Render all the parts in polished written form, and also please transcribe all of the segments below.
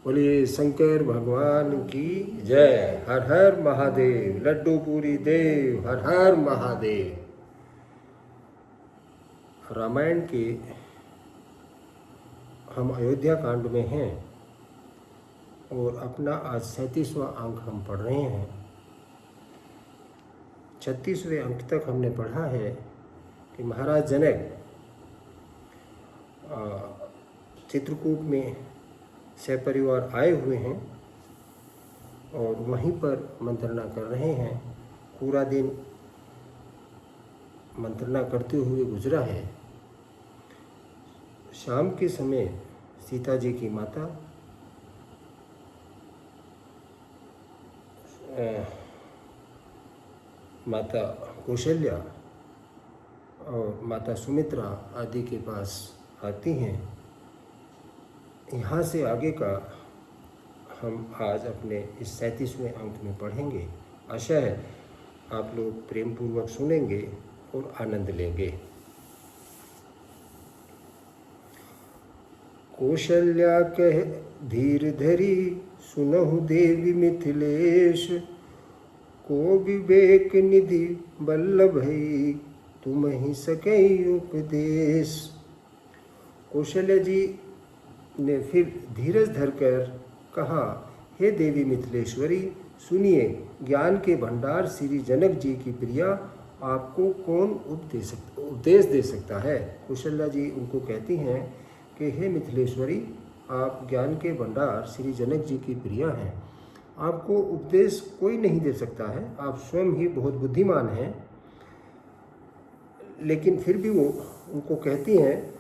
बोलिए शंकर भगवान की जय। हर हर महादेव। लड्डू पूरी देव। हर हर महादेव। रामायण के हम अयोध्या कांड में हैं और अपना आज 37वां अंक हम पढ़ रहे हैं। 36वें अंक तक हमने पढ़ा है कि महाराज जनक चित्रकूट में सपरिवार आए हुए हैं और वहीं पर मंत्रणा कर रहे हैं। पूरा दिन मंत्रणा करते हुए गुजरा है। शाम के समय सीता जी की माता माता कौशल्या और माता सुमित्रा आदि के पास आती हैं। यहाँ से आगे का हम आज अपने इस 37वें अंक में पढ़ेंगे। आशा है आप लोग प्रेम पूर्वक सुनेंगे और आनंद लेंगे। कौशल्या कह धीर धरी सुनहु देवी मिथिलेश, को विवेक निधि बल्लभई तुम ही सकई उपदेश। कौशल्या जी ने फिर धीरज धरकर कहा, हे देवी मिथिलेश्वरी, सुनिए, ज्ञान के भंडार श्री जनक जी की प्रिया आपको कौन उपदेश दे सकता है। कौशल्या जी उनको कहती हैं कि हे मिथिलेश्वरी, आप ज्ञान के भंडार श्री जनक जी की प्रिया हैं, आपको उपदेश कोई नहीं दे सकता है, आप स्वयं ही बहुत बुद्धिमान हैं। लेकिन फिर भी वो उनको कहती हैं,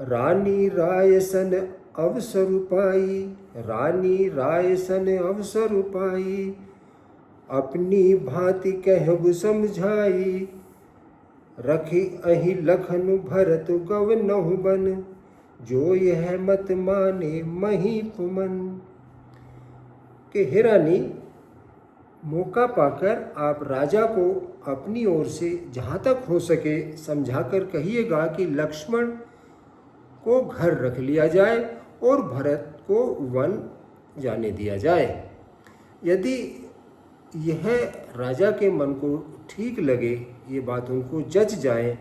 रानी रायसन अवसर पाई, रानी रायसन अवसर पाई, अपनी भांति कहब समझाई, रखी अहि लखन भरत गवनहु बन, जो यह मत माने महीप मन। कि हे रानी, मौका पाकर आप राजा को अपनी ओर से जहाँ तक हो सके समझाकर कहिएगा कि लक्ष्मण को घर रख लिया जाए और भरत को वन जाने दिया जाए। यदि यह राजा के मन को ठीक लगे, ये बात उनको जच जाए,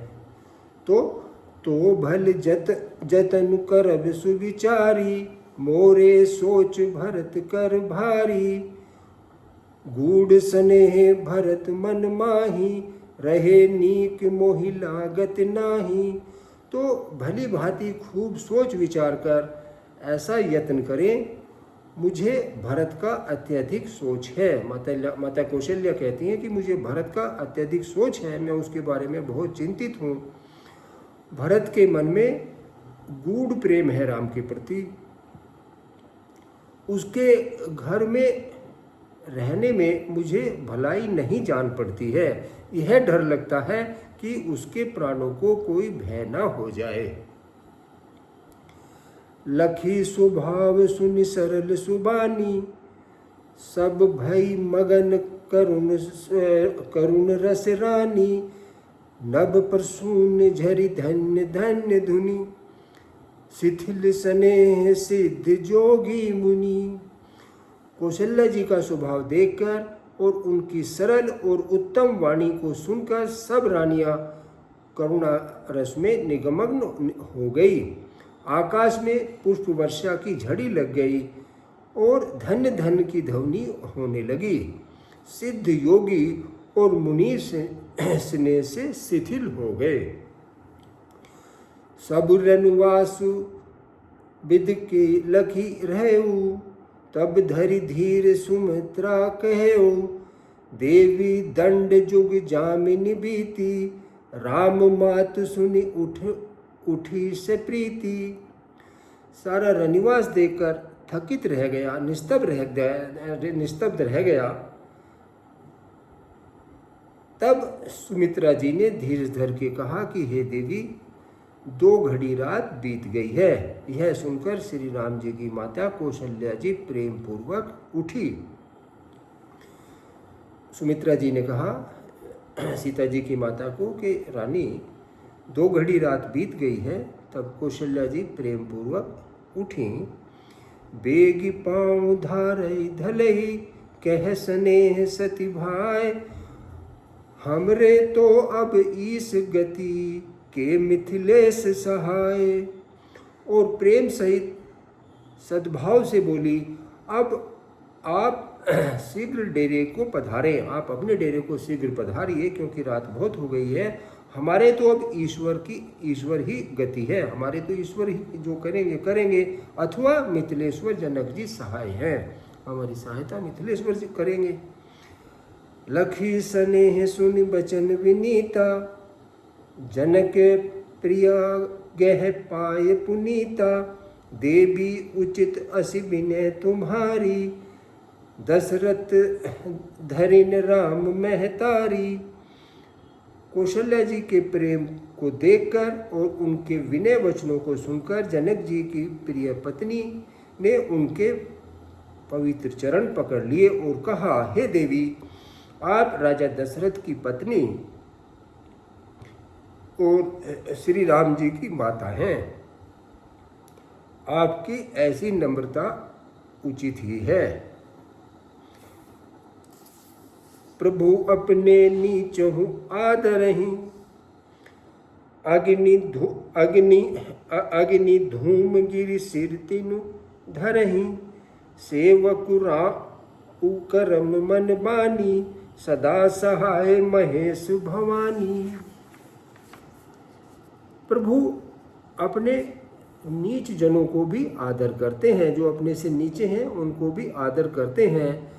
तो भल जतन करब सुविचारी, मोरे सोच भरत कर भारी, गूढ़ स्नेह भरत मन माही, रहे नीक मोहि लागत नाही। तो भली भांति खूब सोच विचार कर ऐसा यत्न करें। मुझे भरत का अत्यधिक सोच है। माता कौशल्या कहती हैं कि मुझे भरत का अत्यधिक सोच है, मैं उसके बारे में बहुत चिंतित हूँ। भरत के मन में गूढ़ प्रेम है राम के प्रति। उसके घर में रहने में मुझे भलाई नहीं जान पड़ती है। यह डर लगता है कि उसके प्राणों को कोई भय न हो जाए। लखी स्वभाव सुनि सरल सुबानी, सब भई मगन करुण रस रानी, नभ प्रसून झरि धन्य धन्य धुनि, शिथिल स्नेह सिद्ध जोगी मुनि। कौशल्या जी का स्वभाव देखकर और उनकी सरल और उत्तम वाणी को सुनकर सब रानियां करुणा रस में निमग्न हो गई। आकाश में पुष्प वर्षा की झड़ी लग गई और धन धन की ध्वनि होने लगी। सिद्ध योगी और मुनि स्नेह से शिथिल हो गए। सब रनवासु विद के लखी रहेऊ, तब धरि धीर सुमित्रा कहेऊ, देवी दंड जुग जामिनी बीती, राम मात सुनि उठी से प्रीति। सारा रनिवास देखकर थकित रह गया, निस्तब्ध रह गया। तब सुमित्रा जी ने धीरज धर के कहा कि हे देवी, 2 घड़ी रात बीत गई है। यह सुनकर श्री राम जी की माता कौशल्या जी प्रेम पूर्वक उठी। सुमित्रा जी ने कहा सीता जी की माता को कि रानी, 2 घड़ी रात बीत गई है। तब कौशल्या जी प्रेम पूर्वक उठी। बेगी पाँव धारई धलई कह स्नेह सती भाई, हमरे तो अब ईस गति के मिथिलेश सहाय। और प्रेम सहित सद्भाव से बोली, अब आप शीघ्र डेरे को पधारें, आप अपने डेरे को शीघ्र पधारिए, क्योंकि रात बहुत हो गई है। हमारे तो अब ईश्वर ही गति है, हमारे तो ईश्वर ही जो करेंगे करेंगे, अथवा मिथिलेश्वर जनक जी सहाय हैं, हमारी सहायता मिथिलेश्वर जी करेंगे। लखी स्नेह सुन बचन विनीता, जनक प्रिया गह पाए पुनीता। देवी उचित असि विनय तुम्हारी, दशरथ धरिन राम महतारी। कौशल्या जी के प्रेम को देखकर और उनके विनय वचनों को सुनकर जनक जी की प्रिय पत्नी ने उनके पवित्र चरण पकड़ लिए और कहा, हे देवी, आप राजा दशरथ की पत्नी और श्री राम जी की माता हैं, आपकी ऐसी नम्रता उचित ही है। प्रभु अपने नीचहु आदरहि, अग्नि धूम गिरि सिर तिनु धरहि। सेवकु राउ करम मन बानी, सदा सहाय महेश भवानी। प्रभु अपने नीच जनों को भी आदर करते हैं, जो अपने से नीचे हैं उनको भी आदर करते हैं।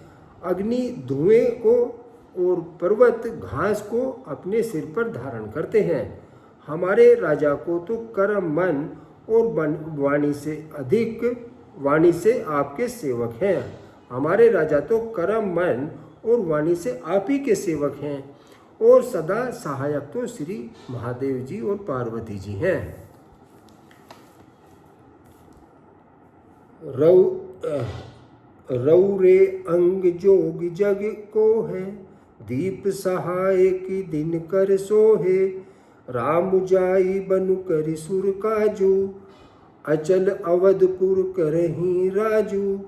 अग्नि धुएं को और पर्वत घास को अपने सिर पर धारण करते हैं। हमारे राजा को तो कर्म मन और वाणी से आपके सेवक हैं। हमारे राजा तो कर्म मन और वाणी से आप ही के सेवक हैं, और सदा सहायक तो श्री महादेव जी और पार्वती जी हैं। रौरे अंग जोग जग को है, दीप सहाय की दिन कर सोहे। राम जाई बनु कर सुर काजू, अचल अवधपुर करही राजू।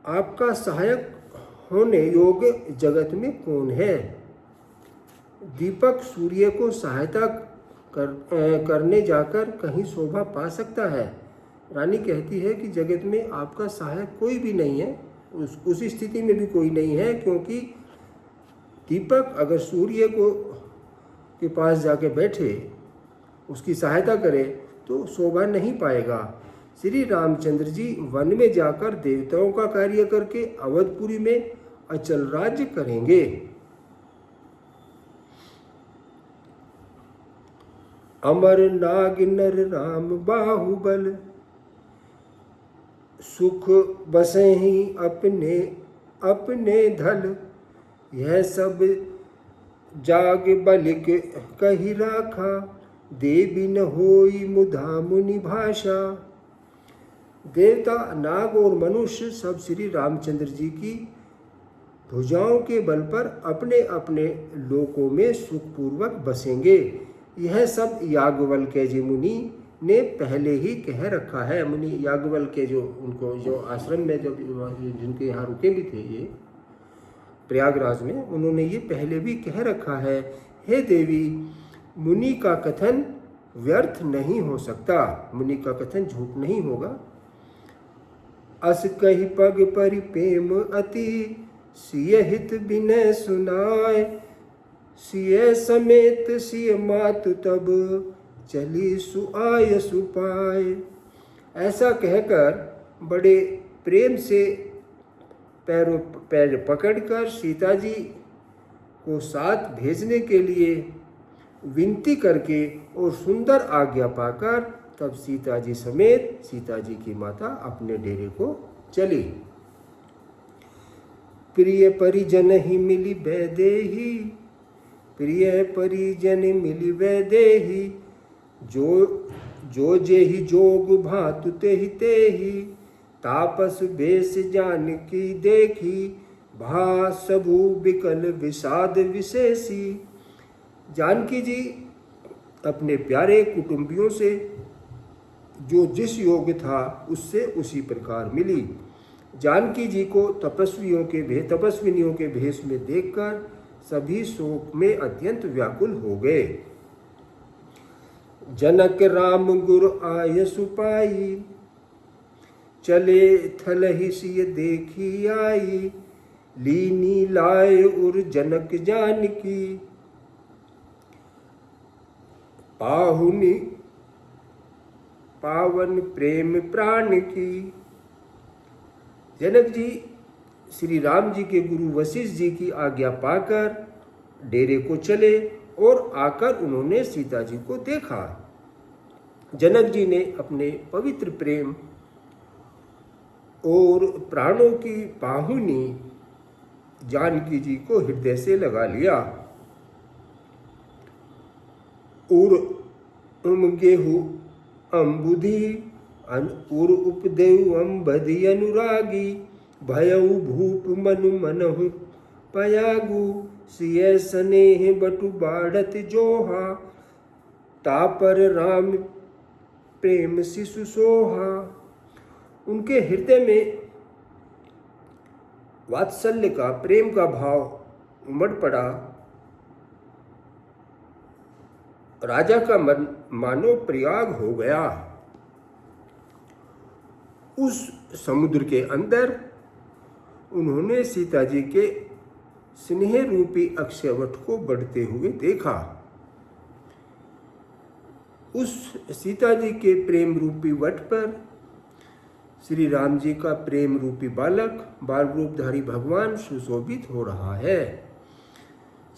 आपका सहायक होने योग्य जगत में कौन है? दीपक सूर्य को सहायता करने जाकर कहीं शोभा पा सकता है? रानी कहती है कि जगत में आपका सहायक कोई भी नहीं है, उस स्थिति में भी कोई नहीं है, क्योंकि दीपक अगर सूर्य को के पास जाके बैठे, उसकी सहायता करे, तो शोभा नहीं पाएगा। श्री रामचंद्र जी वन में जाकर देवताओं का कार्य करके अवधपुरी में अचल राज्य करेंगे। अमर नाग नर राम बाहुबल, सुख बसहि अपने अपने धल। यह सब जाग बलिक कही राखा, देवी न होई मुधा मुनि भाषा। देवता, नाग और मनुष्य सब श्री रामचंद्र जी की भुजाओं के बल पर अपने अपने लोकों में सुखपूर्वक बसेंगे। यह सब याज्ञवल्क्य जी मुनि ने पहले ही कह रखा है। मुनि याज्ञवल्क्य जो आश्रम में जब जिनके यहाँ रुके भी थे, ये प्रयागराज में, उन्होंने ये पहले भी कह रखा है। हे देवी, मुनि का कथन व्यर्थ नहीं हो सकता, मुनि का कथन झूठ नहीं होगा। अस कही पग परि प्रेम अति, सिय हित विनय सुनाय। सिय समेत सिय मातु तब, चली सुआय सुपाय। ऐसा कहकर बड़े प्रेम से पैर पकड़कर सीता जी को साथ भेजने के लिए विनती करके और सुंदर आज्ञा पाकर तब सीता जी समेत सीता जी की माता अपने डेरे को चली। प्रिय परिजन ही मिली वैदेही, प्रिय परिजन मिली वैदेही। जो जेहि जोग भातु तेहि तेहि, तापस बेस जान की देखी। भा सबु विकल विषाद विशेषी। जानकी जी अपने प्यारे कुटुंबियों से जो जिस योग्य था उससे उसी प्रकार मिली। जानकी जी को तपस्विनियों के भेष में देखकर सभी शोक में अत्यंत व्याकुल हो गए। जनक राम गुरु आय सुपाई, चले थलहि सिय देखी आई, लीनी लाए उर जनक जानकी, पाहुनी पावन प्रेम प्राण की। जनक जी श्री राम जी के गुरु वशिष्ठ जी की आज्ञा पाकर डेरे को चले और आकर उन्होंने सीता जी को देखा। जनक जी ने अपने पवित्र प्रेम और प्राणों की पाहुनी जानकी जी को हृदय से लगा लिया। उर गेहू अम्बुधि उर उपदेव अम्बधि अनुरागी, भयउ भूप मनु मनहु पयागु, सिय स्नेह बटु बाढ़त जोहा, तापर राम प्रेम शिशु सोहा। उनके हृदय में वात्सल्य का, प्रेम का भाव उमड़ पड़ा। राजा का मन मानो प्रयाग हो गया। उस समुद्र के अंदर उन्होंने सीता जी के स्नेह रूपी अक्षयवट को बढ़ते हुए देखा। उस सीता जी के प्रेम रूपी वट पर श्री राम जी का प्रेम रूपी बाल रूपधारी भगवान सुशोभित हो रहा है।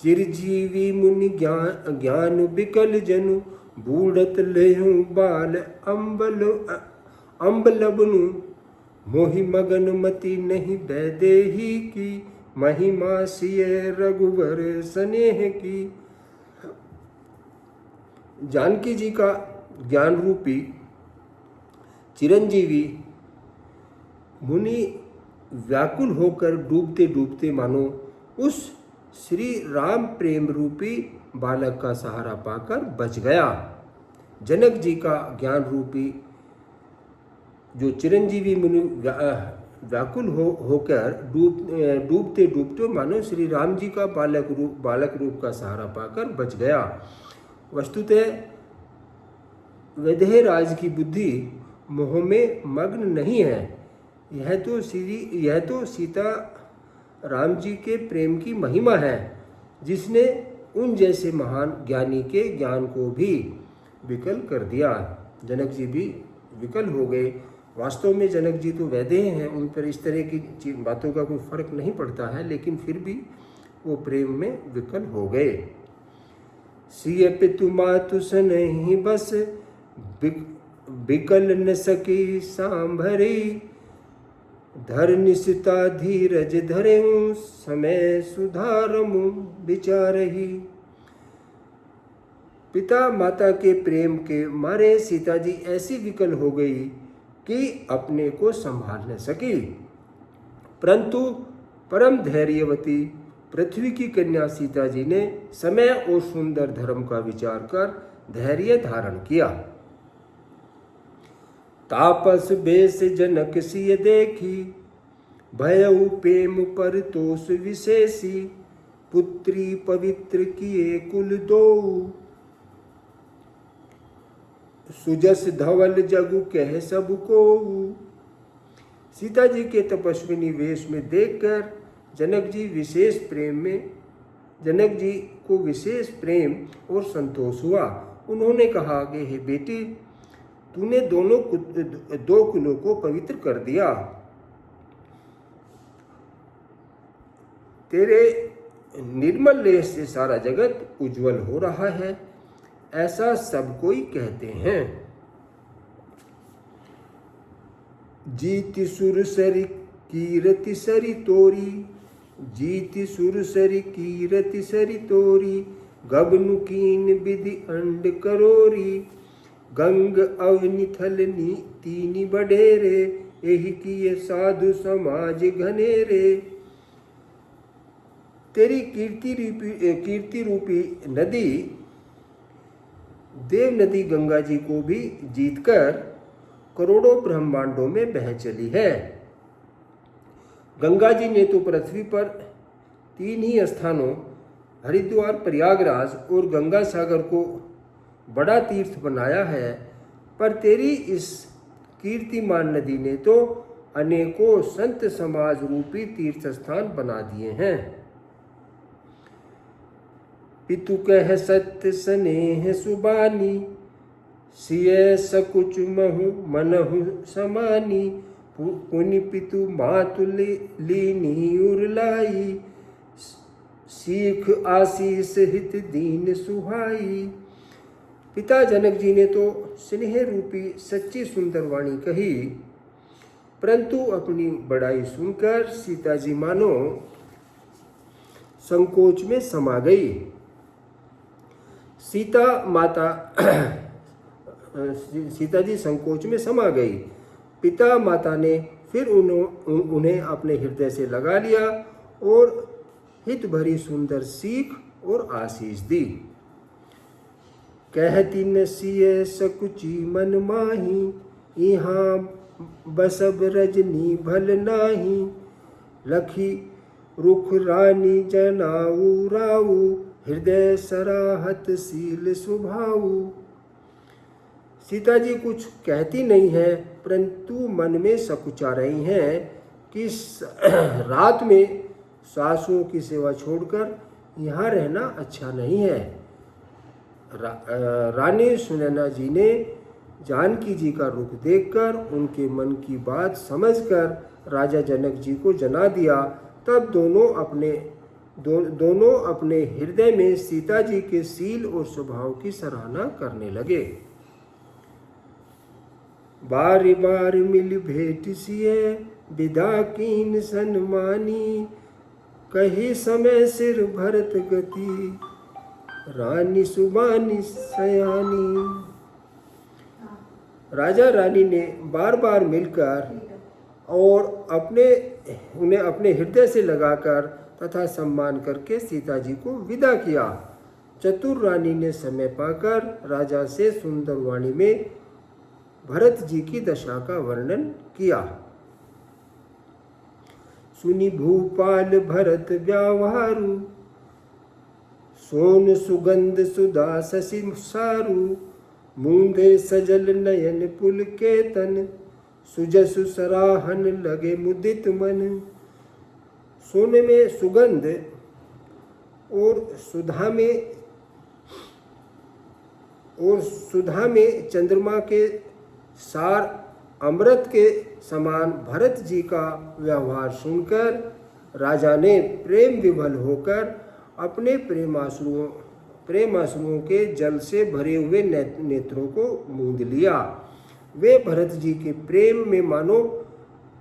चिरजीवी मुनि ज्ञान बिकल जनु, बूढ़त लेहु बाल अम्बलबनु, मोहि मगन मति नहीं बैदेही की, महिमा सिय रघुवर स्नेह की। जानकी जी का ज्ञान रूपी चिरंजीवी मुनि व्याकुल होकर डूबते डूबते मानो उस श्री राम प्रेम रूपी बालक का सहारा पाकर बच गया। जनक जी का ज्ञान रूपी जो चिरंजीवी मुनि व्याकुल होकर डूबते डूबते मानो श्री राम जी का बालक रूप का सहारा पाकर बच गया। वस्तुतः वैदेह राज की बुद्धि मोह में मग्न नहीं है। यह तो सीता राम जी के प्रेम की महिमा है, जिसने उन जैसे महान ज्ञानी के ज्ञान को भी विकल कर दिया। जनक जी भी विकल हो गए। वास्तव में जनक जी तो वैदेह हैं, उन पर इस तरह की बातों का कोई फर्क नहीं पड़ता है, लेकिन फिर भी वो प्रेम में विकल हो गए। सिय पितु मातु सनहि बस, बिकल न सकी सांभरी, धर निशिता धीरज धरेऊ, समय सुधारमु विचारही। पिता माता के प्रेम के मारे सीता जी ऐसी विकल हो गई कि अपने को संभाल न सकी, परंतु परम धैर्यवती पृथ्वी की कन्या सीता जी ने समय और सुंदर धर्म का विचार कर धैर्य धारण किया। तापस बेस जनक सिय देखी, भयउ प्रेम पर तोष विशेषी, पुत्री पवित्र किए कुल दोऊ, सुजस धवल जगु कह सब को। सीता जी के तपस्विनी वेश में देखकर जनक जी को विशेष प्रेम और संतोष हुआ। उन्होंने कहा कि हे बेटी, तूने दो कुलों को पवित्र कर दिया। तेरे निर्मल लेह से सारा जगत उज्जवल हो रहा है, ऐसा सब कोई कहते हैं। जीति सुर सरी कीरति सरी तोरी, जीति सुर सरी कीरति सरी तोरी, गबनु कीन विधि अंड करोरी, गंग अवनि थल तीनी बडेरे, एहि किए साधु समाज घनेरे। तेरी कीर्ति रूपी नदी देव नदी गंगा जी को भी जीतकर करोड़ों ब्रह्मांडों में बह चली है। गंगा जी ने तो पृथ्वी पर 3 ही स्थानों हरिद्वार, प्रयागराज और गंगा सागर को बड़ा तीर्थ बनाया है, पर तेरी इस कीर्तिमान नदी ने तो अनेकों संत समाज रूपी तीर्थ स्थान बना दिए हैं। पितु कह सत्य स्नेह सुबानी, सिय सकुच महु मनहु समानी, पुनि पितु मातु लीनी उरलाई, सीख आशीष हित दीन सुहाई। पिता जनक जी ने तो स्नेह रूपी सच्ची सुंदर वाणी कही, परंतु अपनी बड़ाई सुनकर सीता जी मानो संकोच में समा गई। सीता जी संकोच में समा गई। पिता माता ने फिर उन्हें अपने हृदय से लगा लिया और हित भरी सुंदर सीख और आशीष दी। कहती न सिय सकुची मन माही, यहाँ बसब रजनी भल नाही, लखी रुख रानी जनाऊ राऊ, हृदय सराहत सील सुभाऊ। सीता जी कुछ कहती नहीं है, परंतु मन में सकुचा रही हैं कि रात में सासुओं की सेवा छोड़कर यहाँ रहना अच्छा नहीं है। रानी सुनैना जी ने जानकी जी का रुख देखकर उनके मन की बात समझकर राजा जनक जी को जना दिया। तब दोनों अपने हृदय में सीता जी के सील और स्वभाव की सराहना करने लगे। बार बार मिल भेट सिए, विदा कीन सन्मानी, कही समय सिर भरत गति, रानी सुबानी सयानी। राजा रानी ने बार बार मिलकर और उन्हें अपने हृदय से लगाकर तथा सम्मान करके सीता जी को विदा किया। चतुर रानी ने समय पाकर राजा से सुंदर वाणी में भरत जी की दशा का वर्णन किया। सुनी भूपाल भरत व्यावहारु, सोन सुगंध सुधा शशि सारु, मूंदे सजल नयन पुलकेतन, सुजसु सराहन लगे मुदित मन। सोने में सुगंध और सुधा में चंद्रमा के सार अमृत के समान भरत जी का व्यवहार सुनकर राजा ने प्रेम विभल होकर अपने प्रेमाश्रुओं के जल से भरे हुए नेत्रों को मूंद लिया। वे भरत जी के प्रेम में मानो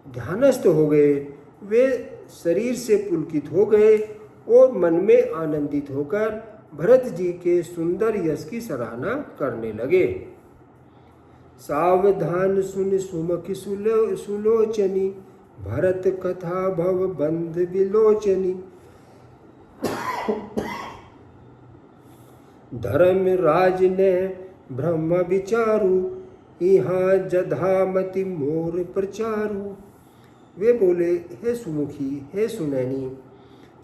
ध्यानस्थ हो गए। वे शरीर से पुलकित हो गए और मन में आनंदित होकर भरत जी के सुंदर यश की सराहना करने लगे। सावधान सुन सुमखि सुलोचनी, भरत कथा भव बंध विलोचनी। धर्म राज ने ब्रह्म विचारु, यहाँ जधामति मोर प्रचारु। वे बोले, हे सुमुखी, हे सुनैनी,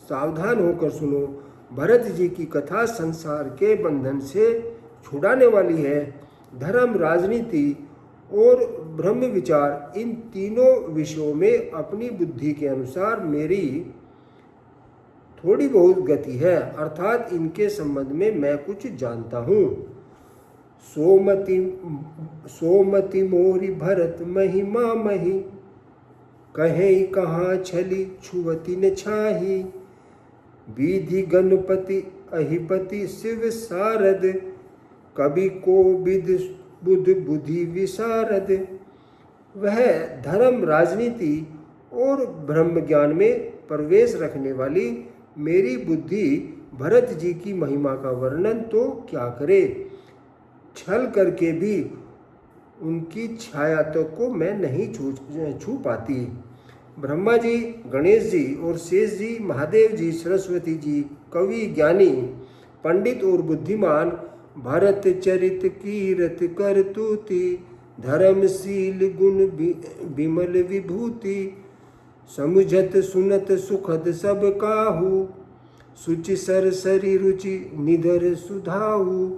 सावधान होकर सुनो। भरत जी की कथा संसार के बंधन से छुड़ाने वाली है। धर्म, राजनीति और ब्रह्म विचार, इन तीनों विषयों में अपनी बुद्धि के अनुसार मेरी थोड़ी बहुत गति है, अर्थात इनके संबंध में मैं कुछ जानता हूँ। सोमति मोरी भरत महिमा मही, कहे कहाँ छली छुवती न छाही। विधि गणपति अहिपति शिव सारद, कवि को विद बुध बुद्धि विशारद। वह धर्म, राजनीति और ब्रह्म ज्ञान में प्रवेश रखने वाली मेरी बुद्धि भरत जी की महिमा का वर्णन तो क्या करे, छल करके भी उनकी छाया तक को मैं नहीं छू पाती। ब्रह्मा जी, गणेश जी और शेष जी, महादेव जी, सरस्वती जी, कवि, ज्ञानी, पंडित और बुद्धिमान, भरत चरित कीरत कर तूती, धर्मशील गुण विमल विभूति, समुझत सुनत सुखद सब काहू, सुचि सरसरी रुचि निधर सुधाऊ।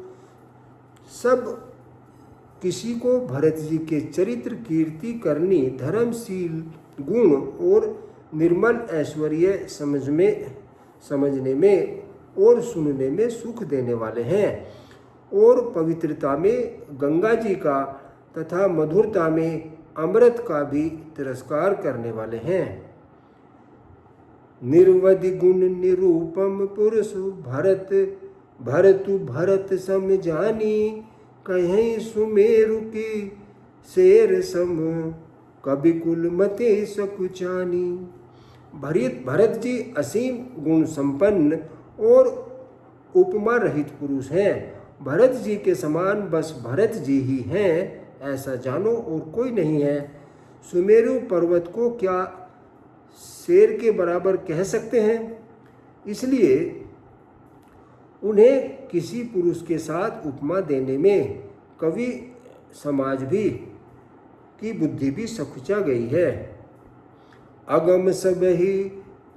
सब किसी को भरत जी के चरित्र कीर्ति करनी, धर्मशील गुण और निर्मल ऐश्वर्य समझने में और सुनने में सुख देने वाले हैं, और पवित्रता में गंगा जी का तथा मधुरता में अमृत का भी तिरस्कार करने वाले हैं। निर्वधि गुण निरूपम पुरुष भरत, भरतु भरत सम जानी, कहीं सुमेरु की शेर सम, कवि कुल मते सकुचानी। भरत जी असीम गुण संपन्न और उपमा रहित पुरुष हैं। भरत जी के समान बस भरत जी ही हैं, ऐसा जानो और कोई नहीं है। सुमेरु पर्वत को क्या शेर के बराबर कह सकते हैं? इसलिए उन्हें किसी पुरुष के साथ उपमा देने में कवि समाज भी की बुद्धि भी सकुचा गई है। अगम सबहि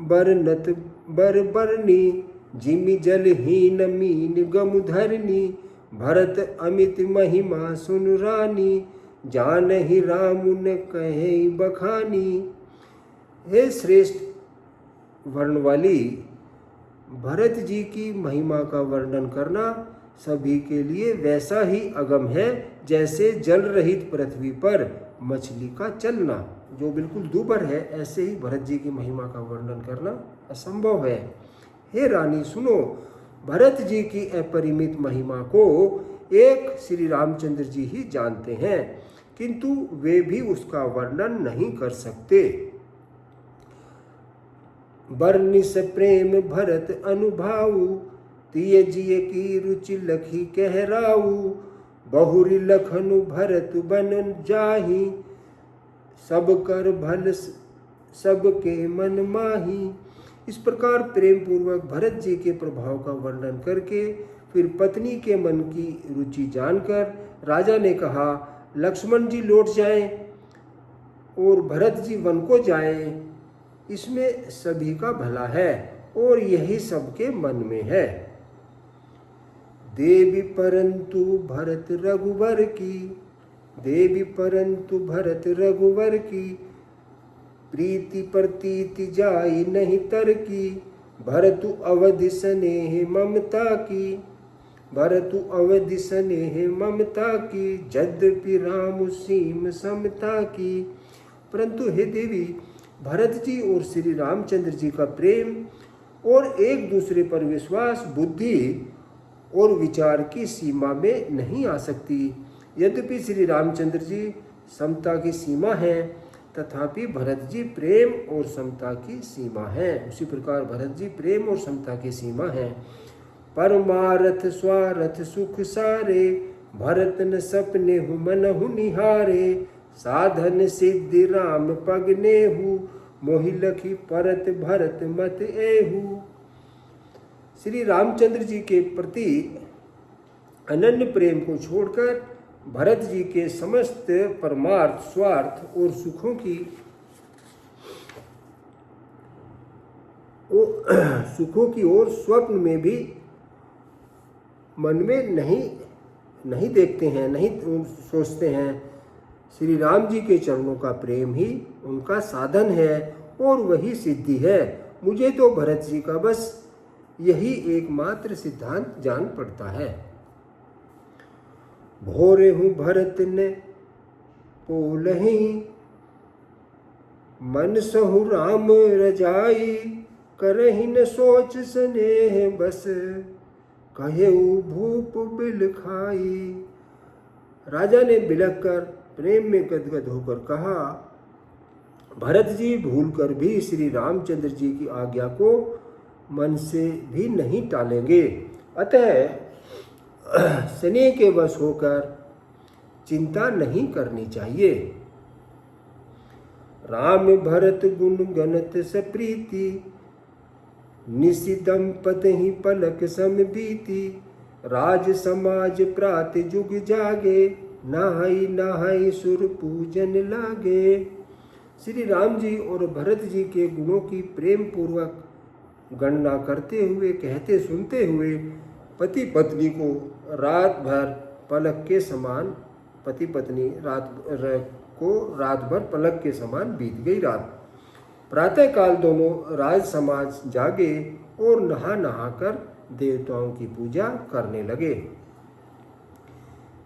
बरनत बर बरनी, जिमि जलहीन मीन गम धरनी, भरत अमित महिमा सुन रानी, जानहि राम न कहे बखानी। हे श्रेष्ठ वर्ण वाली, भरत जी की महिमा का वर्णन करना सभी के लिए वैसा ही अगम है जैसे जल रहित पृथ्वी पर मछली का चलना, जो बिल्कुल दूभर है, ऐसे ही भरत जी की महिमा का वर्णन करना असंभव है। हे रानी सुनो, भरत जी की अपरिमित महिमा को एक श्री रामचंद्र जी ही जानते हैं, किंतु वे भी उसका वर्णन नहीं कर सकते। बरनिस प्रेम भरत अनुभाऊ, तिय जिय की रुचि लखी कहराऊ, बहुरी लखनु भरत बन जाही, सब कर भल सबके मन माही। इस प्रकार प्रेम पूर्वक भरत जी के प्रभाव का वर्णन करके फिर पत्नी के मन की रुचि जानकर राजा ने कहा, लक्ष्मण जी लौट जाएं और भरत जी वन को जाएं, इसमें सभी का भला है और यही सबके मन में है। देवी परंतु भरत रघुवर की, देवी परंतु भरत रघुवर की, प्रीति प्रतीति जाई नहीं तर की, भरतु अवधि स्नेह ममता की, भरतु अवधि स्नेह ममता की, यद्यपि राम सीम समता की। परंतु हे देवी, भरत जी और श्री रामचंद्र जी का प्रेम और एक दूसरे पर विश्वास बुद्धि और विचार की सीमा में नहीं आ सकती। यद्यपि श्री रामचंद्र जी समता की सीमा है, तथापि भरत जी प्रेम और समता की सीमा है। उसी प्रकार भरत जी प्रेम और समता की सीमा है। परमारथ स्वारथ सुख सारे, भरत न सपने हु मनहु निहारे, साधन सिद्धि राम पगनेहु, मोहि लखी परत भरत मत एहु। श्री रामचंद्र जी के प्रति अनन्य प्रेम को छोड़कर भरत जी के समस्त परमार्थ स्वार्थ और सुखों की ओर स्वप्न में भी मन में नहीं देखते हैं, नहीं सोचते हैं। श्री राम जी के चरणों का प्रेम ही उनका साधन है और वही सिद्धि है। मुझे तो भरत जी का बस यही एकमात्र सिद्धांत जान पड़ता है। भोरे हूँ भरत ने पोलहि, मन सहु राम रजाई, करहि न सोच स्नेह बस, कहेऊ भूप बिल खाई। राजा ने बिलख कर प्रेम में गदगद होकर कहा, भरत जी भूलकर भी श्री रामचंद्र जी की आज्ञा को मन से भी नहीं टालेंगे, अतः स्नेह के वश होकर चिंता नहीं करनी चाहिए। राम भरत गुण गणत सप्रीति, निशि दंपत ही पलक सम बीती, राज समाज प्रात जुग जागे, नहाई नहाई सुर पूजन लागे। श्री राम जी और भरत जी के गुणों की प्रेम पूर्वक गणना करते हुए, कहते सुनते हुए पति पत्नी को रात भर पलक के समान, पति पत्नी रात भर पलक के समान बीत गई रात। प्रातःकाल दोनों राज समाज जागे और नहा नहाकर देवताओं की पूजा करने लगे।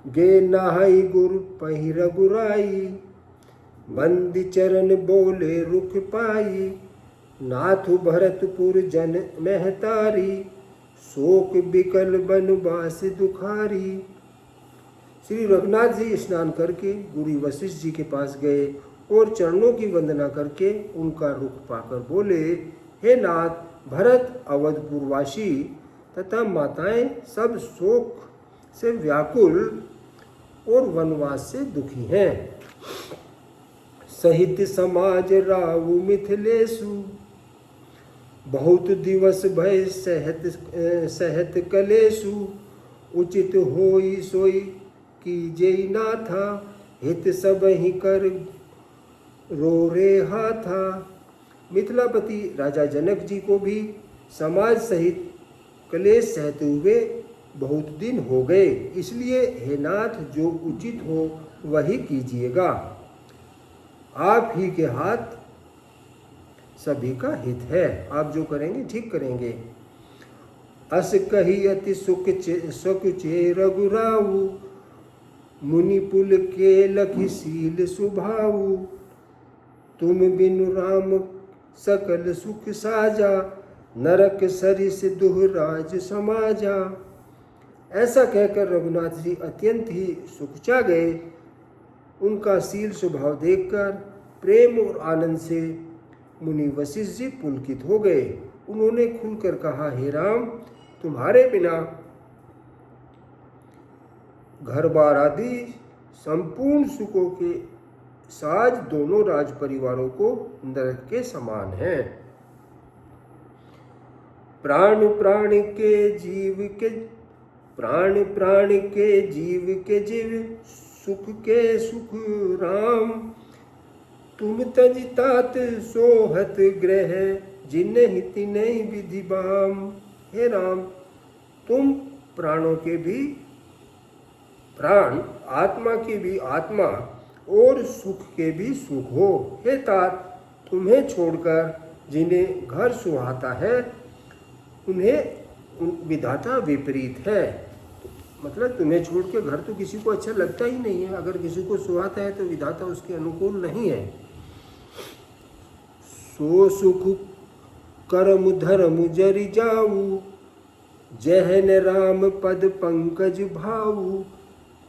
गे नहाई गुरु पहि रघुराई, बंदी चरण बोले रुख पाई। नाथु भरतपुर जन महतारी, शोक बिकल बनवास दुखारी। श्री रघुनाथ जी स्नान करके गुरु वशिष्ठ जी के पास गए और चरणों की वंदना करके उनका रुख पाकर बोले, हे नाथ, भरत अवधपुरवासी तथा माताएं सब शोक से व्याकुल और वनवास से दुखी हैं। सहित समाज रावु मिथिलेशु, बहुत दिवस भय सहत कलेशु। उचित होई सोई कीजेई नाथा, हित सब ही कर रो रे हाथा। मिथिलापति राजा जनक जी को भी समाज सहित कलेश सहते हुए बहुत दिन हो गए, इसलिए हे नाथ, जो उचित हो वही कीजिएगा। आप ही के हाथ सभी का हित है, आप जो करेंगे ठीक करेंगे। अस कही अति सुख चे रघुराऊ, मुनि पुल के लखि सील सुभाऊ। तुम बिनु राम सकल सुख साजा, नरक सरिस दुहराज समाजा। ऐसा कहकर रघुनाथ जी अत्यंत ही सुखचा गए। उनका शील स्वभाव देखकर प्रेम और आनंद से मुनि वशिष्ठ जी पुलकित हो गए। उन्होंने खुलकर कहा, हे राम, तुम्हारे बिना घर बार आदि संपूर्ण सुखों के साज दोनों राज परिवारों को नरक के समान है। प्राण प्राण के जीव के जीव, सुख के सुख राम। तुम तज तात सोहत ग्रह, जिन्ह तिन्ह विधि बाम। हे राम, तुम प्राणों के भी प्राण, आत्मा की भी आत्मा और सुख के भी सुख हो। हे तात, तुम्हें छोड़कर जिन्हें घर सुहाता है उन्हें विधाता विपरीत है। मतलब तुम्हें छोड़ के घर तो किसी को अच्छा लगता ही नहीं है। अगर किसी को सुहाता है तो विधाता उसके अनुकूल नहीं है। सो सुख कर्म धर्म जरि जाऊ, जहन राम पद पंकज भाऊ।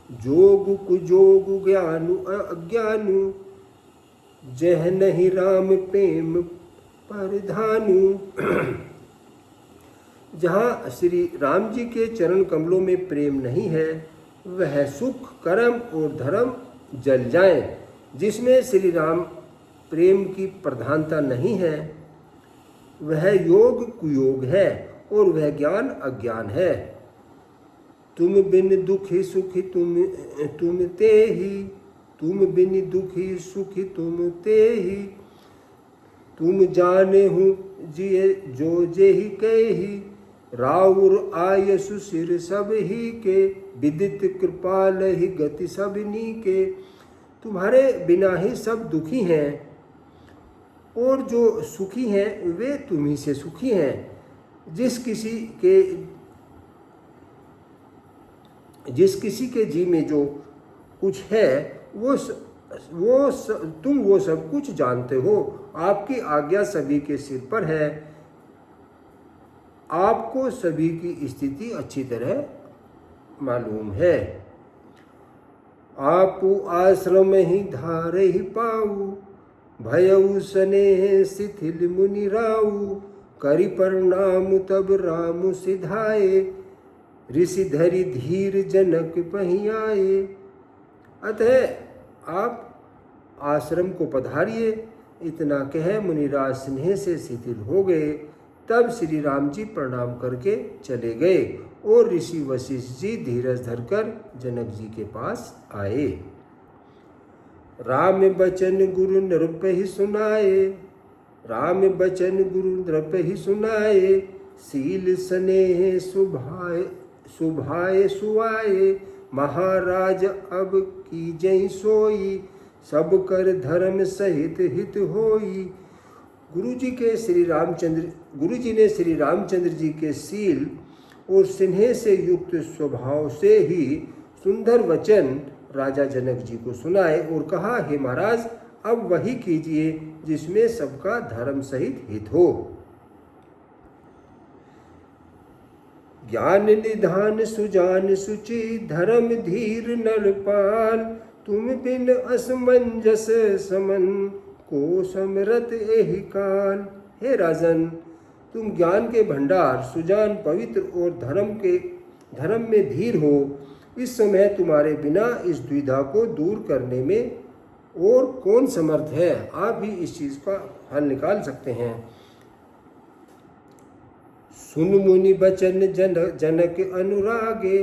जोग कुजोग ज्ञानु अज्ञानु, जहन ही राम प्रेम परधानु। जहाँ श्री राम जी के चरण कमलों में प्रेम नहीं है, वह सुख कर्म और धर्म जल जाएं। जिसमें श्री राम प्रेम की प्रधानता नहीं है, वह योग कुयोग है और वह ज्ञान अज्ञान है। तुम बिन दुखी सुखी तुम ते ही, तुम बिन दुखी सुखी तुम ते ही। तुम जाने हूँ जिए जो जे ही कहे ही, राउर आयसु सिर सब ही के। विदित कृपाल ही गति सबनी के। तुम्हारे बिना ही सब दुखी हैं और जो सुखी हैं वे तुम्ही से सुखी हैं। जिस किसी के जी में जो कुछ है तुम वो सब कुछ जानते हो। आपकी आज्ञा सभी के सिर पर है। आपको सभी की स्थिति अच्छी तरह मालूम है। आप आश्रम ही धार ही पाऊ, भयउ स्नेह शिथिल मुनि राऊ। करि प्रणाम तब राम सिधाए, ऋषि धरि धीर जनक पहि आए। अतः आप आश्रम को पधारिए। इतना कह मुनिराज स्नेह से शिथिल हो गए। तब श्री राम जी प्रणाम करके चले गए और ऋषि वशिष्ठ जी धीरज धरकर जनक जी के पास आए। राम बचन गुरु नृपहि सुनाए, राम बचन गुरु नृपहि सुनाए, सील स्नेह सुभाए सुआए, महाराज अब कीजहि सोई, सब कर धर्म सहित हित होई। गुरु जी ने श्री रामचंद्र जी के सील और स्नेह से युक्त स्वभाव से ही सुंदर वचन राजा जनक जी को सुनाए और कहा, हे महाराज, अब वही कीजिए जिसमें सबका धर्म सहित हित हो। ज्ञान निधान सुजान सुचि, धर्म धीर नरपाल, तुम बिन असमंजस समन, को समरत एहि काल। हे राजन, तुम ज्ञान के भंडार, सुजान, पवित्र और धर्म में धीर हो। इस समय तुम्हारे बिना इस द्विधा को दूर करने में और कौन समर्थ है? आप ही इस चीज का हल निकाल सकते हैं। सुन मुनि बचन जनक अनुरागे,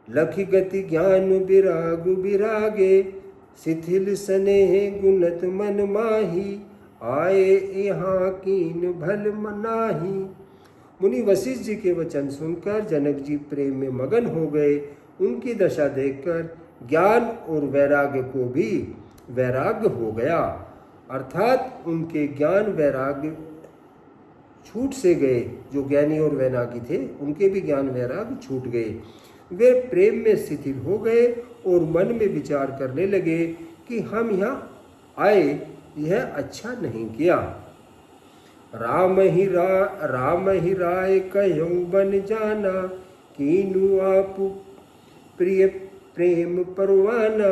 लखि गति ज्ञान विराग विरागे, शिथिल स्नेह गुणत मन माही, आए यहाँ कीन भल मनाही। मुनि वशिष्ठ जी के वचन सुनकर जनक जी प्रेम में मगन हो गए। उनकी दशा देखकर ज्ञान और वैराग्य को भी वैराग्य हो गया, अर्थात उनके ज्ञान वैराग्य छूट से गए। जो ज्ञानी और वैरागी थे उनके भी ज्ञान वैराग्य छूट गए। वे प्रेम में शिथिल हो गए और मन में विचार करने लगे कि हम यहाँ आए, यह अच्छा नहीं किया। राम ही राय कहूँ बन जाना, कीनु आप प्रिय प्रेम परवाना,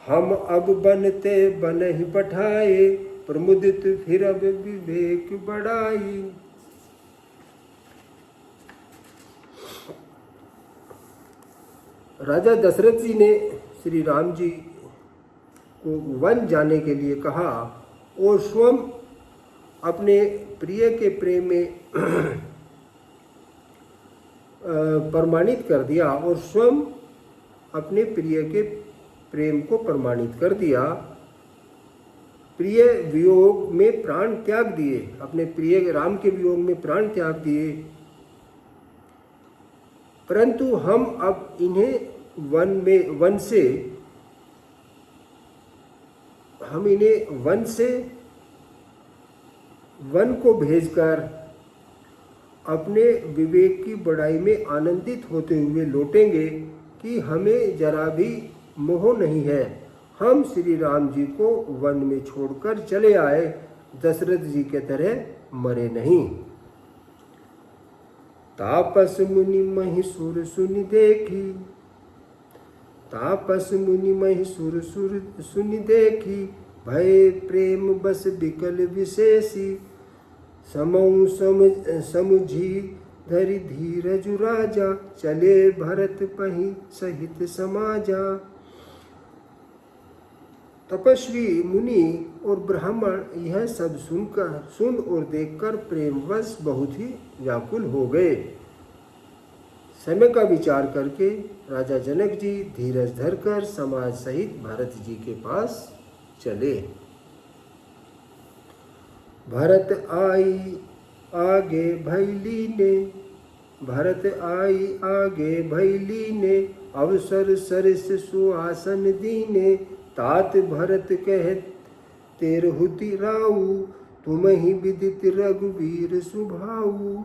हम अब बनते बन ही पठाए, प्रमुदित फिर अब विवेक बढ़ाई। राजा दशरथ जी ने श्री राम जी को वन जाने के लिए कहा और स्वयं अपने प्रिय के प्रेम में प्रमाणित कर दिया और स्वयं अपने प्रिय के प्रेम को प्रमाणित कर दिया। प्रिय वियोग में प्राण त्याग दिए, अपने प्रिय राम के वियोग में प्राण त्याग दिए। परंतु हम अब इन्हें वन को भेजकर अपने विवेक की बढ़ाई में आनंदित होते हुए लौटेंगे कि हमें जरा भी मोह नहीं है। हम श्री राम जी को वन में छोड़कर चले आए, दशरथ जी के तरह मरे नहीं। तापस मुनि महिषुर सुनि देखी, तापस मुनि महिषुर सुनि देखी, भय प्रेम बस विकल विशेषी, समऊ समुझी धरि धीरज राजा, चले भरत पहि सहित समाजा। तपस्वी मुनि और ब्राह्मण यह सब सुन और देखकर प्रेमवश बहुत ही व्याकुल हो गए। समय का विचार करके राजा जनक जी धीरज धरकर समाज सहित भरत जी के पास चले। भरत आई आगे भैली ने, भरत आई आगे भैली ने, अवसर सरिस सुआसन दीने, तात भरत कहत तेरहुति राऊ, तुम ही विदित रघुवीर सुभाऊ।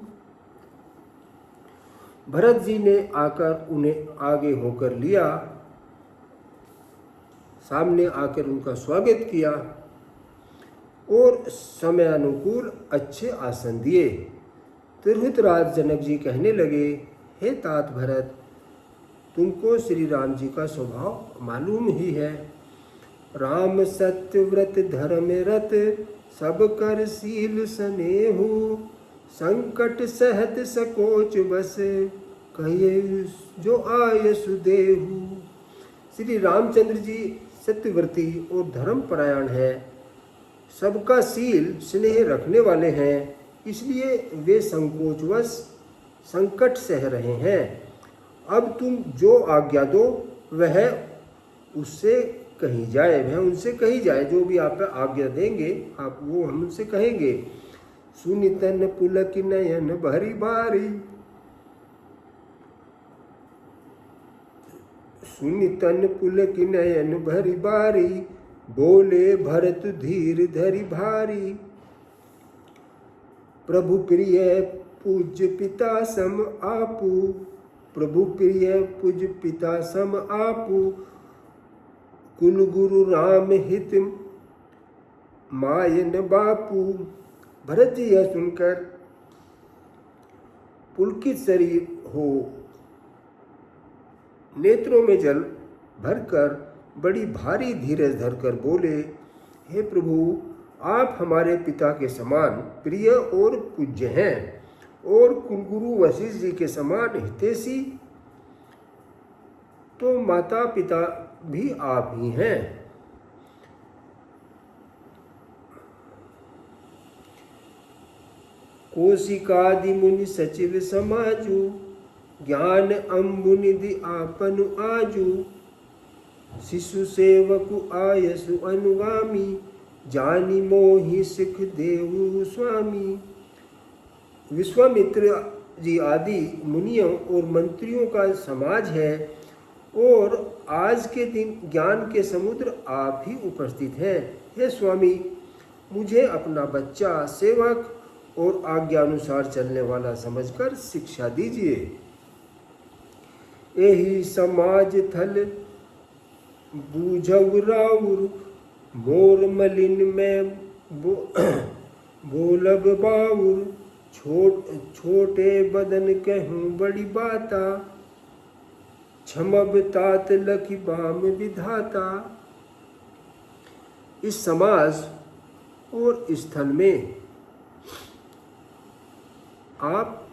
भरत जी ने आकर उन्हें आगे होकर लिया, सामने आकर उनका स्वागत किया और समय अनुकूल अच्छे आसन दिए। तिरहुत राज जनक जी कहने लगे, हे तात भरत, तुमको श्री राम जी का स्वभाव मालूम ही है। राम सत्य व्रत धर्म रत, सब कर सील स्नेहु, संकट सहत सकोच बस, कहे जो आय सुदेहु। श्री रामचंद्र जी सत्यव्रती और धर्मपरायण है, सबका सील स्नेह रखने वाले हैं, इसलिए वे संकोचवश संकट सह रहे हैं। अब तुम जो आज्ञा दो वह उससे कही जाए, वह उनसे कही जाए। जो भी आप आज्ञा देंगे आप वो हम उनसे कहेंगे। सुनितन पुलक नयन भरी बारी, सुनितन पुलक नयन भरी बारी, बोले भरत धीर धरि भारी। प्रभु प्रिय पूज्य पिता सम आपू, प्रभु प्रिय पूज्य पिता सम आपू, कुल गुरु राम हित मायन बापू। भरत जी यह सुनकर पुलकित शरीर हो नेत्रों में जल भरकर बड़ी भारी धीरज धरकर बोले, हे प्रभु, आप हमारे पिता के समान प्रिय और पूज्य हैं और कुलगुरु वशिष्ठ जी के समान हितैषी, तो माता पिता भी आप ही हैं। कोशिकादि मुनि सचिव समाजू, ज्ञान अम्बु निधि आपनु आजू, शिशु सेवकु आयसु अनुगामी, जानी मोहि सिख देव स्वामी। विश्वामित्र जी आदि मुनियों और मंत्रियों का समाज है और आज के दिन ज्ञान के समुद्र आप ही उपस्थित हैं। हे स्वामी, मुझे अपना बच्चा, सेवक और आज्ञा अनुसार चलने वाला समझकर शिक्षा दीजिए। यही समाज थल बूझव राउर, मोर मलिन में बोलब बाउर, छोटे बदन कहूँ बड़ी बाता, क्षमब तात लखी बाम विधाता। इस समाज और स्थल में आप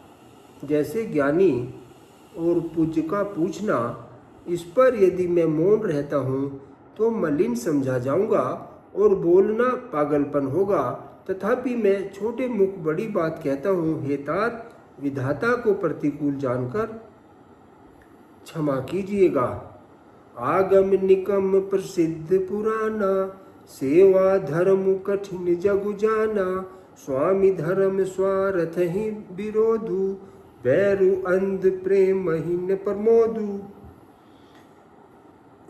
जैसे ज्ञानी और पूज्य का पूछना, इस पर यदि मैं मौन रहता हूँ तो मलिन समझा जाऊँगा और बोलना पागलपन होगा। तथापि मैं छोटे मुख बड़ी बात कहता हूँ। हे तात, विधाता को प्रतिकूल जानकर क्षमा कीजिएगा। आगम निकम प्रसिद्ध पुराना, सेवा धर्म कठिन जगु जाना, स्वामी धर्म स्वार्थ ही विरोधु, बैरु अंध प्रेम ही न प्रमोदु।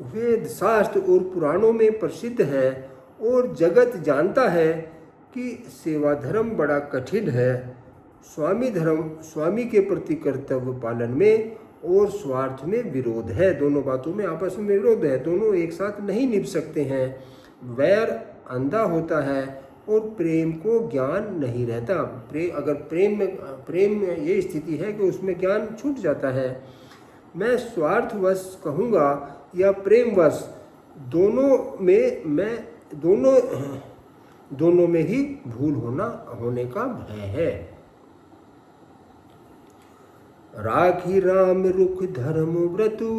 वेद शास्त्र और पुराणों में प्रसिद्ध है और जगत जानता है कि सेवा धर्म बड़ा कठिन है। स्वामी धर्म, स्वामी के प्रति कर्तव्य पालन में और स्वार्थ में विरोध है। दोनों बातों में आपस में विरोध है, दोनों एक साथ नहीं निभ सकते हैं। वैर अंधा होता है और प्रेम को ज्ञान नहीं रहता। अगर प्रेम में ये स्थिति है कि उसमें ज्ञान छूट जाता है। मैं स्वार्थवश कहूँगा या प्रेमवश, दोनों में ही भूल होने का भय है। राखी राम रुख धर्म व्रतु,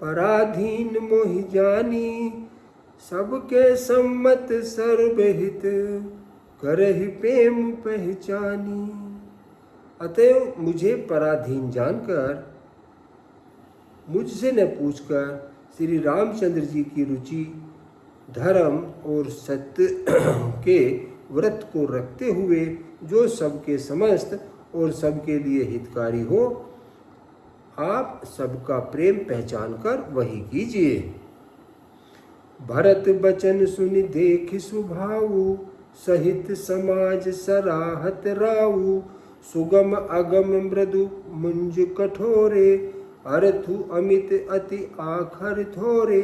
पराधीन मोहि जानी, सबके सम्मत सर्वहित, करहि प्रेम पहचानी। अतएव मुझे पराधीन जानकर, मुझसे न पूछकर श्री रामचंद्र जी की रुचि धर्म और सत्य के व्रत को रखते हुए जो सबके समस्त और सबके लिए हितकारी हो, आप सबका प्रेम पहचान कर वही कीजिए। भरत बचन सुनि देख सुभाऊ, सहित समाज सराहत राऊ, सुगम अगम मृदु मुंज कठोरे, अरथु अमित अति आखर थोरे।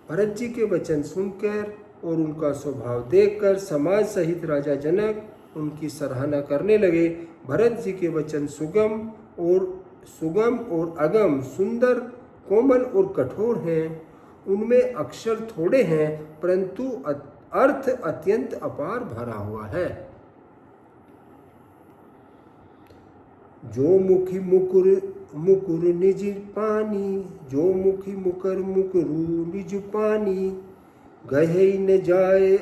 भरत जी के वचन सुनकर और उनका स्वभाव देखकर समाज सहित राजा जनक उनकी सराहना करने लगे। भरत जी के वचन सुगम और अगम, सुंदर, कोमल और कठोर हैं। उनमें अक्षर थोड़े हैं परंतु अर्थ अत्यंत अपार भरा हुआ है। जो मुखी मुकुर निज पानी, जो मुखी मुकुरु निज पानी, गहे न जाए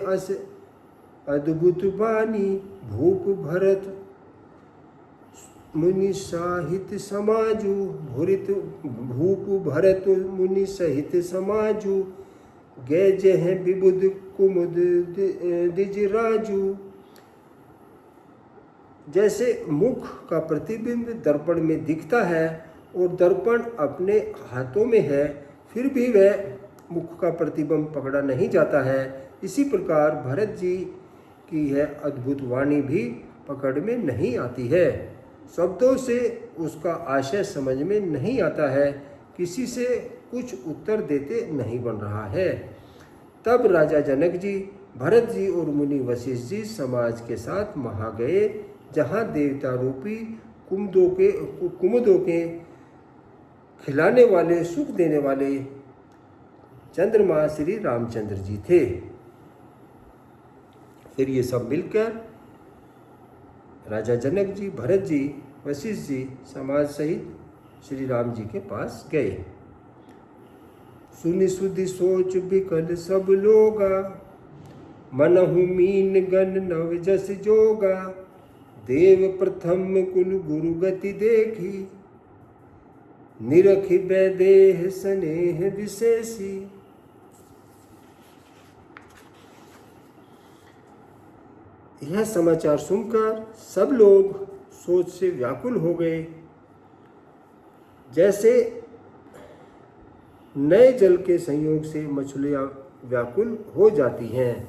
अद्भुत बानी, भूप भरत मुनि साहित समाजु, भूप भरत मुनि सहित समाजु, गे जह विबुध कुमुद दिज राजू। जैसे मुख का प्रतिबिंब दर्पण में दिखता है और दर्पण अपने हाथों में है, फिर भी वह मुख का प्रतिबिंब पकड़ा नहीं जाता है, इसी प्रकार भरत जी की यह अद्भुत वाणी भी पकड़ में नहीं आती है। शब्दों से उसका आशय समझ में नहीं आता है, किसी से कुछ उत्तर देते नहीं बन रहा है। तब राजा जनक जी, भरत जी और मुनि वशिष्ठ जी समाज के साथ वहाँ गए, जहाँ देवता रूपी कुमुदों के खिलाने वाले, सुख देने वाले चंद्रमा श्री रामचंद्र जी थे। फिर ये सब मिलकर राजा जनक जी, भरत जी, वशिष्ठ जी समाज सहित श्री राम जी के पास गए। सुनि सुधि सोच बिकल सब लोगा, मनहु मीन गण नव जस जोगा, देव प्रथम कुल गुरु गति देखी, निरखि वैदेह स्नेह विशेषी। यह समाचार सुनकर सब लोग सोच से व्याकुल हो गए। जैसे नए जल के संयोग से मछलियां व्याकुल हो जाती हैं,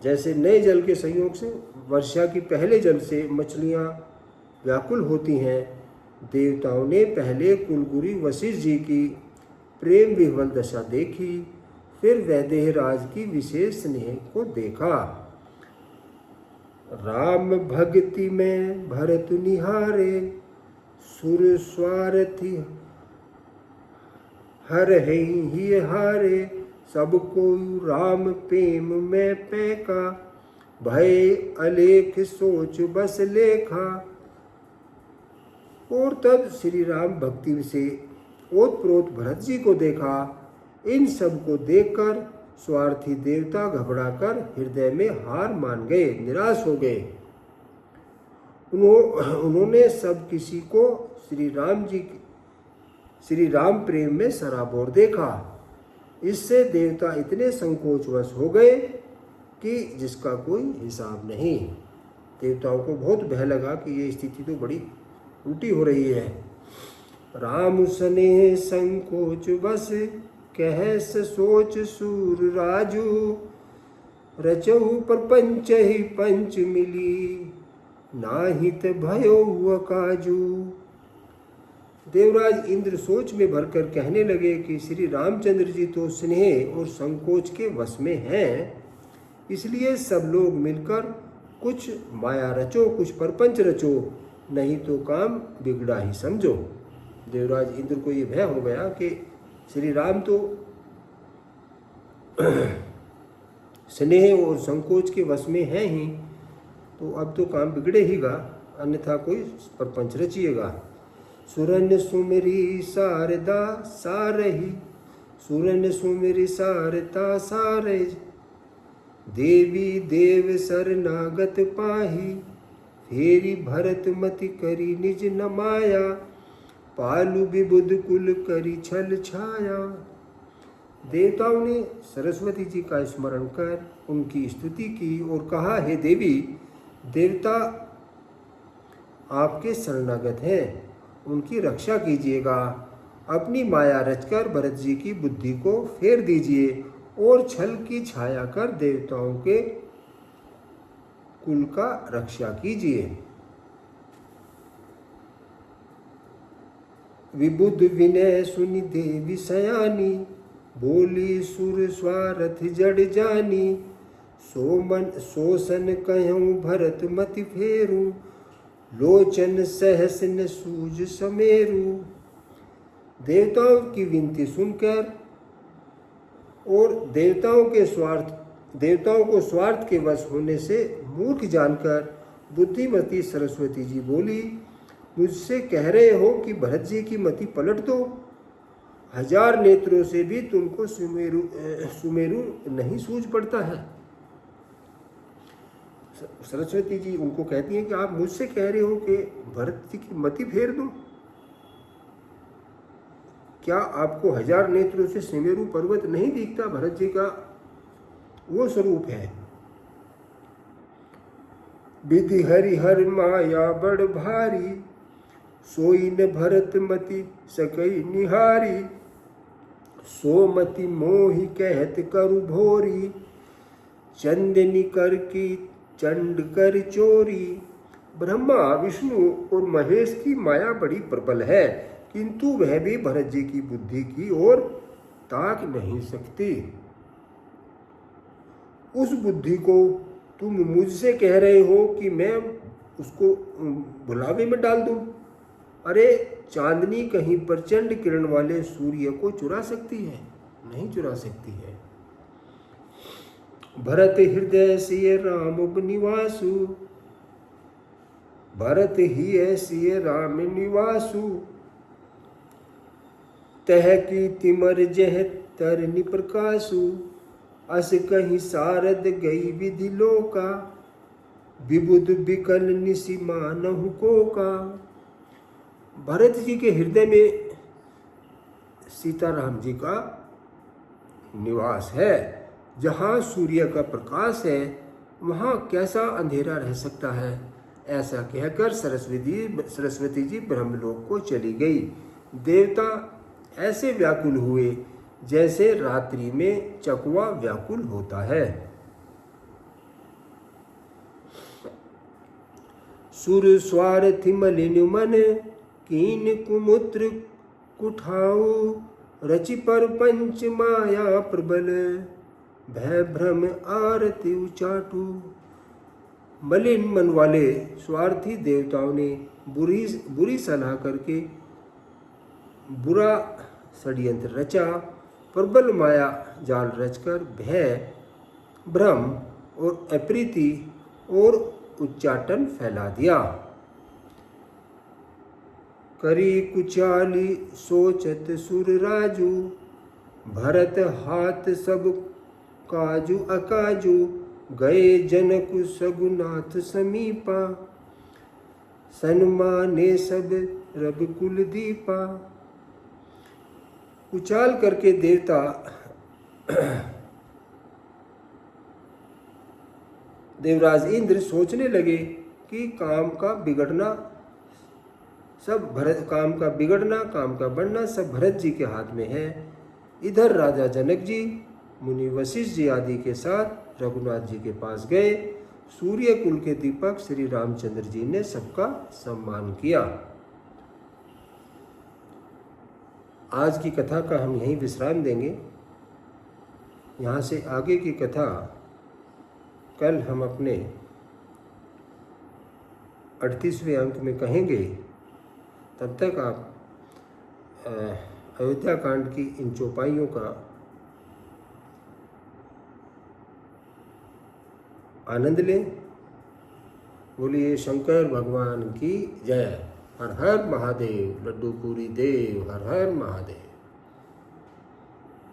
जैसे नए जल के संयोग से वर्षा की पहले जल से मछलियां व्याकुल होती हैं, देवताओं ने पहले कुलगुरु वशिष्ठ जी की प्रेम विह्वल दशा देखी, फिर वैदेह राज की विशेष स्नेह को देखा। राम भक्ति में भरत निहारे, सुर स्वार्थी हर ही हारे, सबको राम प्रेम में पैका, भय अलेख सोच बस लेखा। और तब श्री राम भक्ति से ओतप्रोत भरत जी को देखा। इन सब को देखकर स्वार्थी देवता घबराकर हृदय में हार मान गए, निराश हो गए। उन्होंने सब किसी को श्री राम प्रेम में सराबोर देखा। इससे देवता इतने संकोचवश हो गए कि जिसका कोई हिसाब नहीं। देवताओं को बहुत भय लगा कि ये स्थिति तो बड़ी उल्टी हो रही है। राम स्नेह संकोच बस, कहस सोच सूर राजू, रचहु प्रपंच ही पंच मिली, नाहित भयो काजू। देवराज इंद्र सोच में भरकर कहने लगे कि श्री रामचंद्र जी तो स्नेह और संकोच के वश में हैं, इसलिए सब लोग मिलकर कुछ माया रचो, कुछ परपंच रचो, नहीं तो काम बिगड़ा ही समझो। देवराज इंद्र को ये भय हो गया कि श्री राम तो स्नेह और संकोच के वश में हैं ही, तो अब तो काम बिगड़े ही गा, अन्यथा कोई परपंच रचिएगा। सुरन सुमेरी सारदा सारही, सुरन सुमेरी सारता सारे, देवी देव शरणागत पाही, फेरी भरत मति करी निज नमाया, पालु विबुध कुल करी छल छाया। देवताओं ने सरस्वती जी का स्मरण कर उनकी स्तुति की और कहा, हे देवी, देवता आपके शरणागत हैं, उनकी रक्षा कीजिएगा। अपनी माया रचकर भरत जी की बुद्धि को फेर दीजिए और छल की छाया कर देवताओं के कुल का रक्षा कीजिए। विबुध विनय सुनि देवी सयानी, बोली सुर स्वारथ जड़ जानी, सोसन कहूँ भरत मति फेरू, लोचन सहस न सूझ समेरू। देवताओं की विनती सुनकर और देवताओं को स्वार्थ के वश होने से मूर्ख जानकर बुद्धिमती सरस्वती जी बोली, मुझसे कह रहे हो कि भरत जी की मति पलट दो? 1000 नेत्रों से भी तुमको सुमेरु नहीं सूझ पड़ता है। सरस्वती जी उनको कहती हैं कि आप मुझसे कह रहे हो कि भरत जी की मति फेर दूं? क्या आपको 1000 नेत्रों से सुमेरु पर्वत नहीं दिखता? भरत जी का वो स्वरूप है। विधि हरिहर माया बड़ भारी, सोई न भरत मति सकई निहारी। सोमति मोहि कहत करु भोरी, चंदनी कर की चंड कर चोरी। ब्रह्मा, विष्णु और महेश की माया बड़ी प्रबल है, किंतु वह भी भरत जी की बुद्धि की ओर ताक नहीं सकती। उस बुद्धि को तुम मुझसे कह रहे हो कि मैं उसको भुलावे में डाल दूं? अरे चांदनी कहीं प्रचंड किरण वाले सूर्य को चुरा सकती है? नहीं चुरा सकती है। भरत हृदय सिय राम निवासु, भरत ही सिय राम निवासु। तह की तिमर जह तरनि प्रकाशु, अस कहीं सारद गई विधि लोका। विबुध विकल निसि मानहु को का। भरत जी के हृदय में सीताराम जी का निवास है। जहाँ सूर्य का प्रकाश है वहाँ कैसा अंधेरा रह सकता है? ऐसा कहकर सरस्वती जी ब्रह्मलोक को चली गई। देवता ऐसे व्याकुल हुए जैसे रात्रि में चकवा व्याकुल होता है। सुर स्वार्थी मलिन मन, कीन कुमुत्र कुठाऊ। रचि पर पंच माया प्रबल, भय भ्रम आरती उचाटू। मलिन मन वाले स्वार्थी देवताओं ने बुरी सलाह करके बुरा षड्यंत्र रचा। प्रबल माया जाल रचकर भय, भ्रम और अप्रीति और उच्चाटन फैला दिया। करी कुचाली सोचत सुर राजू, भरत हाथ सब काजू अकाजू। गए जनक सगुनाथ समीपा, सन्माने सब रब कुल दीपा। कुचाल करके देवता देवराज इंद्र सोचने लगे कि काम का बिगड़ना, काम का बढ़ना सब भरत जी के हाथ में है। इधर राजा जनक जी, मुनि वशिष्ठ जी आदि के साथ रघुनाथ जी के पास गए। सूर्य कुल के दीपक श्री रामचंद्र जी ने सबका सम्मान किया। आज की कथा का हम यहीं विश्राम देंगे। यहाँ से आगे की कथा कल हम अपने 38वें अंक में कहेंगे। तब तक आप अयोध्या कांड की इन चौपाइयों का आनंद लें। बोलिए शंकर भगवान की जय। हर हर महादेव। लड्डू पूरी देव। हर हर महादेव।